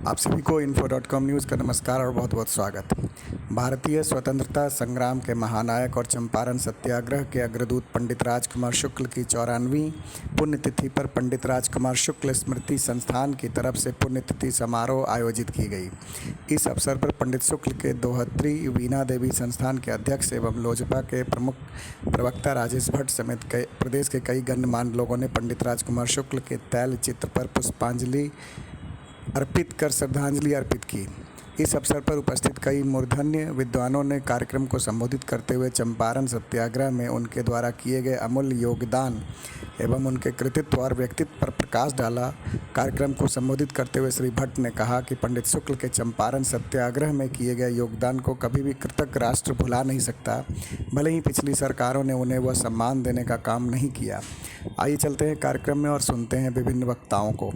आप सभी को info.com न्यूज़ का नमस्कार और बहुत बहुत स्वागत। भारतीय स्वतंत्रता संग्राम के महानायक और चंपारण सत्याग्रह के अग्रदूत पंडित राजकुमार शुक्ल की 94वीं पुण्यतिथि पर पंडित राजकुमार शुक्ल स्मृति संस्थान की तरफ से पुण्यतिथि समारोह आयोजित की गई। इस अवसर पर पंडित शुक्ल के दोहत्री वीणा देवी संस्थान के अध्यक्ष एवं लोजपा के प्रमुख प्रवक्ता राजेश भट्ट समेत प्रदेश के कई गणमान्य लोगों ने पंडित राजकुमार शुक्ल के तैल चित्र पर पुष्पांजलि अर्पित कर श्रद्धांजलि अर्पित की। इस अवसर पर उपस्थित कई मूर्धन्य विद्वानों ने कार्यक्रम को संबोधित करते हुए चंपारण सत्याग्रह में उनके द्वारा किए गए अमूल्य योगदान एवं उनके कृतित्व और व्यक्तित्व पर प्रकाश डाला। कार्यक्रम को संबोधित करते हुए श्री भट्ट ने कहा कि पंडित शुक्ल के चंपारण सत्याग्रह में किए गए योगदान को कभी भी कृतज्ञ राष्ट्र भुला नहीं सकता, भले ही पिछली सरकारों ने उन्हें वह सम्मान देने का काम नहीं किया। आइए चलते हैं कार्यक्रम में और सुनते हैं विभिन्न वक्ताओं को।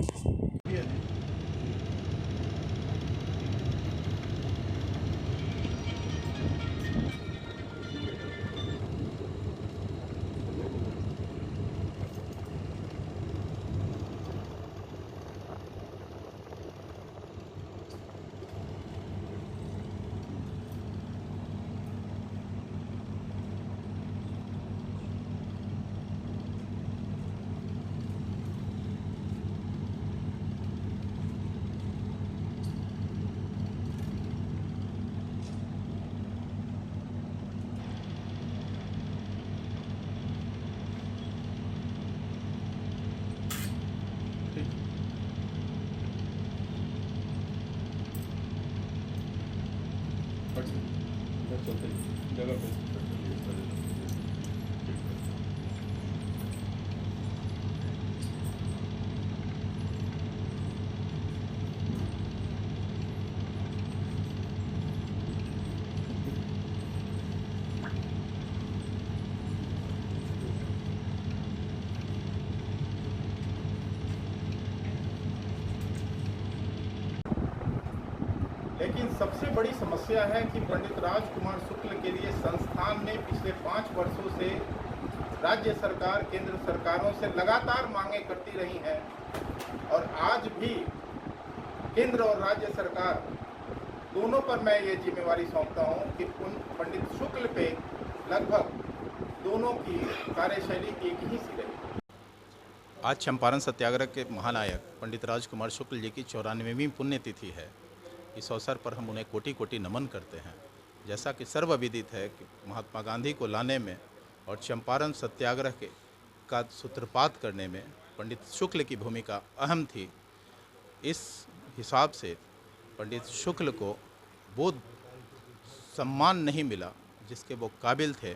जगह पे लेकिन सबसे बड़ी समस्या है कि पंडित राजकुमार शुक्ल के लिए संस्थान ने पिछले 5 वर्षों से राज्य सरकार, केंद्र सरकारों से लगातार मांगे करती रही हैं और आज भी केंद्र और राज्य सरकार दोनों पर मैं ये जिम्मेवारी सौंपता हूँ कि उन पंडित शुक्ल पे लगभग दोनों की कार्यशैली एक ही सी रही। आज चंपारण सत्याग्रह के महानायक पंडित राजकुमार शुक्ल जी की 94वीं पुण्यतिथि है। इस अवसर पर हम उन्हें कोटि कोटि नमन करते हैं। जैसा कि सर्वविदित है कि महात्मा गांधी को लाने में और चंपारण सत्याग्रह का सूत्रपात करने में पंडित शुक्ल की भूमिका अहम थी। इस हिसाब से पंडित शुक्ल को वो सम्मान नहीं मिला जिसके वो काबिल थे।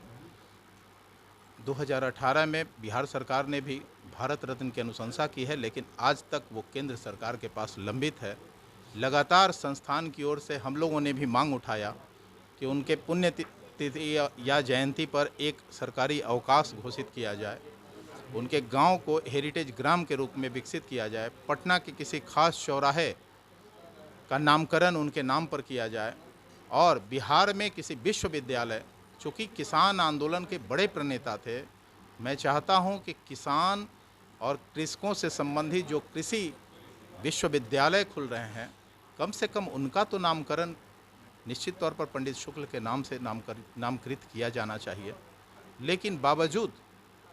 2018 में बिहार सरकार ने भी भारत रत्न की अनुशंसा की है, लेकिन आज तक वो केंद्र सरकार के पास लंबित है। लगातार संस्थान की ओर से हम लोगों ने भी मांग उठाया कि उनके पुण्यतिथि या जयंती पर एक सरकारी अवकाश घोषित किया जाए, उनके गांव को हेरिटेज ग्राम के रूप में विकसित किया जाए, पटना के किसी खास चौराहे का नामकरण उनके नाम पर किया जाए और बिहार में किसी विश्वविद्यालय, चूँकि किसान आंदोलन के बड़े प्रणेता थे, मैं चाहता हूं कि किसान और कृषकों से संबंधित जो कृषि विश्वविद्यालय खुल रहे हैं, कम से कम उनका तो नामकरण निश्चित तौर पर पंडित शुक्ल के नाम से नामकृत किया जाना चाहिए। लेकिन बावजूद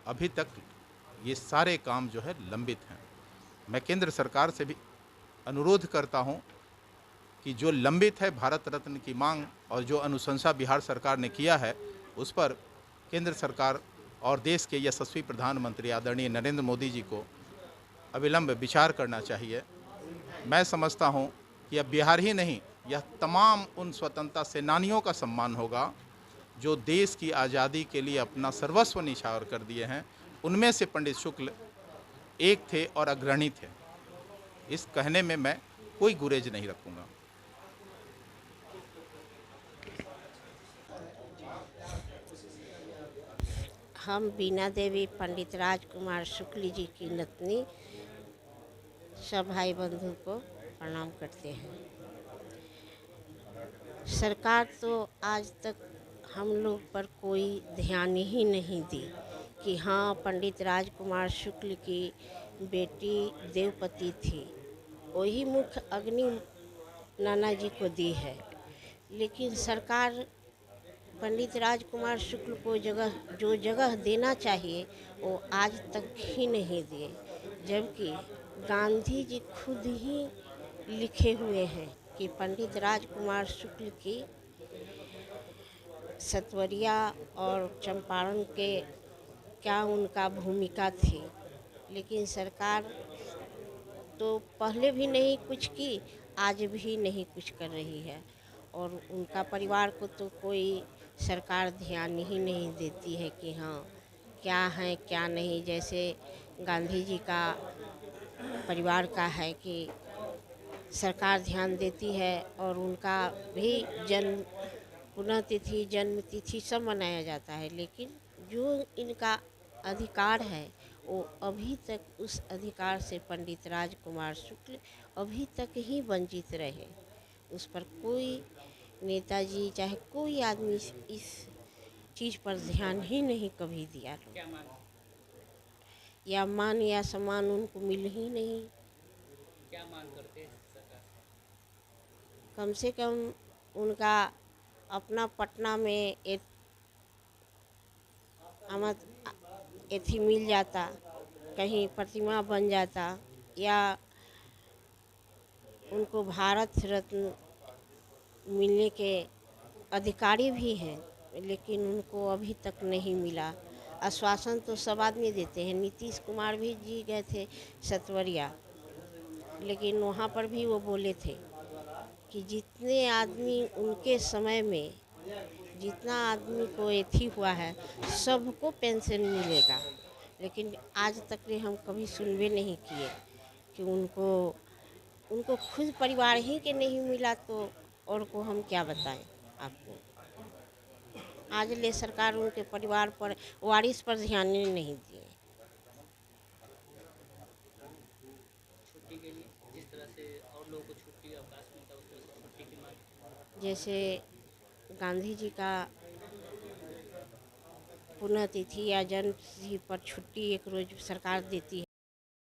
अभी तक ये सारे काम जो है लंबित हैं। मैं केंद्र सरकार से भी अनुरोध करता हूं कि जो लंबित है भारत रत्न की मांग और जो अनुशंसा बिहार सरकार ने किया है, उस पर केंद्र सरकार और देश के यशस्वी प्रधानमंत्री आदरणीय नरेंद्र मोदी जी को अविलंब विचार करना चाहिए। मैं समझता हूं कि अब बिहार ही नहीं, यह तमाम उन स्वतंत्रता सेनानियों का सम्मान होगा जो देश की आज़ादी के लिए अपना सर्वस्व न्यौछावर कर दिए हैं। उनमें से पंडित शुक्ल एक थे और अग्रणी थे। इस कहने में मैं कोई गुरेज नहीं रखूँगा। हम वीणा देवी पंडित राजकुमार शुक्ल जी की नतनी सब भाई बंधु को प्रणाम करते हैं। सरकार तो आज तक हम लोग पर कोई ध्यान ही नहीं दी कि हाँ, पंडित राजकुमार शुक्ल की बेटी देवपति थी, वही मुख्य अग्नि नाना जी को दी है, लेकिन सरकार पंडित राजकुमार शुक्ल को जो जगह देना चाहिए वो आज तक ही नहीं दिए, जबकि गांधी जी खुद ही लिखे हुए हैं कि पंडित राजकुमार शुक्ल की सतवरिया और चंपारण के क्या उनका भूमिका थी। लेकिन सरकार तो पहले भी नहीं कुछ की, आज भी नहीं कुछ कर रही है, और उनका परिवार को तो कोई सरकार ध्यान ही नहीं देती है कि हाँ क्या है क्या नहीं। जैसे गांधी जी का परिवार का है कि सरकार ध्यान देती है और उनका भी जन्म पुण्यतिथि जन्म तिथि सब मनाया जाता है, लेकिन जो इनका अधिकार है वो अभी तक उस अधिकार से पंडित राजकुमार शुक्ल अभी तक ही वंचित रहे। उस पर कोई नेताजी चाहे कोई आदमी इस चीज़ पर ध्यान ही नहीं कभी दिया लोग, या मान या सम्मान उनको मिल ही नहीं। क्या मांग करते हैं सरकार? कम से कम उनका अपना पटना में एक एथी मिल जाता, कहीं प्रतिमा बन जाता, या उनको भारत रत्न मिलने के अधिकारी भी हैं, लेकिन उनको अभी तक नहीं मिला। आश्वासन तो सब आदमी देते हैं, नीतीश कुमार भी जी गए थे सतवरिया, लेकिन वहाँ पर भी वो बोले थे कि जितने आदमी उनके समय में जितना आदमी को एथी हुआ है सबको पेंशन मिलेगा, लेकिन आज तक ने हम कभी सुनबे नहीं किए कि उनको खुद परिवार ही के नहीं मिला, तो और को हम क्या बताएं आपको। आज ले सरकार उनके परिवार पर वारिस पर ध्यान नहीं दिए। छुट्टी के लिए जिस तरह से और लोगों को छुट्टी अवकाश मिलता है उस तरह से छुट्टी की मांग। जैसे गांधी जी का पुण्यतिथि या जन्म तिथि पर छुट्टी एक रोज सरकार देती